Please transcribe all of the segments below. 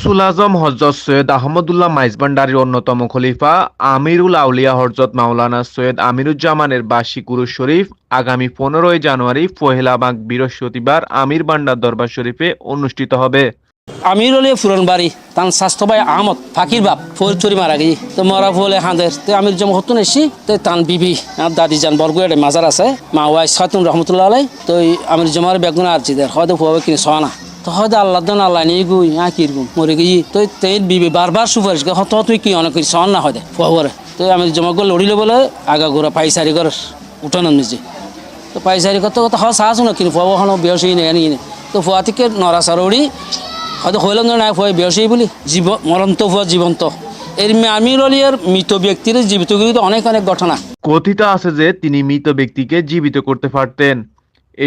গাউসুল আজম হযরত সৈয়দ আহমদুল্লাহ মাইজভান্ডারীর অন্যতম খলিফা আমিরুল আউলিয়া হযরত মাওলানা সৈয়দ আমিরুজ্জামানের বার্ষিক উরুস শরীফ আগামী 15ই জানুয়ারি পহেলা মাঘ বৃহস্পতিবার আমির ভান্ডার দরবার শরীফে অনুষ্ঠিত হবে। আমির হলে ফুরন বাড়ি তান স্বাস্থ্য ভাই আহমদ ফাকির বাপ ফরিদপুরি মারা গিয়ে তো মরা ফলে হাঁদের তো আমির জমা হতুন এসি তো তান বিবি দাদি যান বরগুয়াড়ে মাজার আছে মা ওয়াই সাতুন রহমতুল্লাহ আলাই তো আমির জমার বেগুন আর জিদের হয়তো ফুয়াবে কিনে সহানা তো হয়তো আল্লাহ দেন আল্লাহ নিয়ে গুই কিরকম মরে গিয়ে তো তেল বিবি বারবার সুপারিশ করে হত তুই কি অনেক কিছু সহান না হয় ফুয়াবরে তো আমির জমা করে লড়িলে বলে আগা গোড়া পাইসারি করে উঠানো নিজে তো পাইসারি করতে করতে হয় সাহস না কিনে ফুয়াবো হন বেহসি নিয়ে তো ফুয়া থেকে নড়াচড়ি হয়তো হইল না ফুয়া বেহসি বলি মরন্ত ফুয়া জীবন্ত এর আমির আলিয়ার মৃত ব্যক্তির জীবিত তো অনেক অনেক ঘটনা কথিত আছে যে তিনি মৃত ব্যক্তিকে জীবিত করতে পারতেন।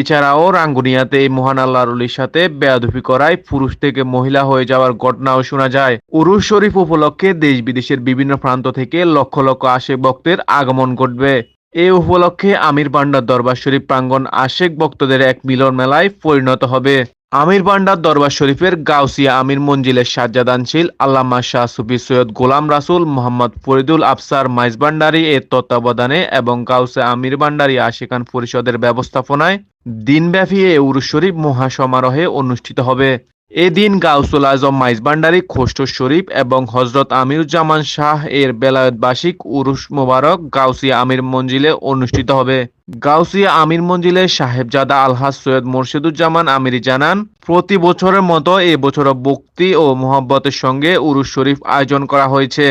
এছাড়াও রাঙ্গুনিয়াতে এই মহান আল্লাহর ওলির সাথে বেয়াদবি করায় পুরুষ থেকে মহিলা হয়ে যাওয়ার ঘটনাও শোনা যায়। উরুস শরীফ উপলক্ষে দেশ বিদেশের বিভিন্ন প্রান্ত থেকে লক্ষ লক্ষ আশেক ভক্তের আগমন ঘটবে। এই উপলক্ষে আমির ভান্ডার দরবার শরীফ প্রাঙ্গণ আশেক ভক্তদের এক মিলন মেলায় পরিণত হবে। আমির ভান্ডার দরবার শরীফের গাউসিয়া আমির মঞ্জিলের সাজ্জাদানশীল আল্লামা শাহ সুফি সৈয়দ গোলাম রাসুল মোহাম্মদ ফরিদুল আফসার মাইজভান্ডারী এর তত্ত্বাবধানে এবং গাউসে আমির ভান্ডারী আশিকান পরিষদের ব্যবস্থাপনায় দিনব্যাপী এ উরুস শরীফ মহাসমারোহে অনুষ্ঠিত হবে। এদিন গাউসুল আজম মাইজভান্ডারী খোস্টর শরীফ এবং হজরত আমিরুজ্জামান শাহ এর বেলায়েত বার্ষিক উরুস মোবারক গাউসিয়া আমির মঞ্জিলে অনুষ্ঠিত হবে। গাউসিয়া আমির মঞ্জিলের সাহেবজাদা আলহাজ সৈয়দ মোর্শেদুজ্জামান আমিরি জানান, প্রতি বছরের মতো এ বছরও ভক্তি ও মোহাব্বতের সঙ্গে উরুস শরীফ আয়োজন করা হয়েছে।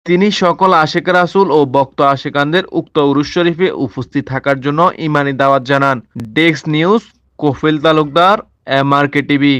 তিনি সকল আশেক রাসূল ও ভক্ত আশেকানদের উক্ত উরুস শরীফে উপস্থিত থাকার জন্য ইমানি দাওয়াত জানান। Desk news, Kafil Talukdar, MRK TV.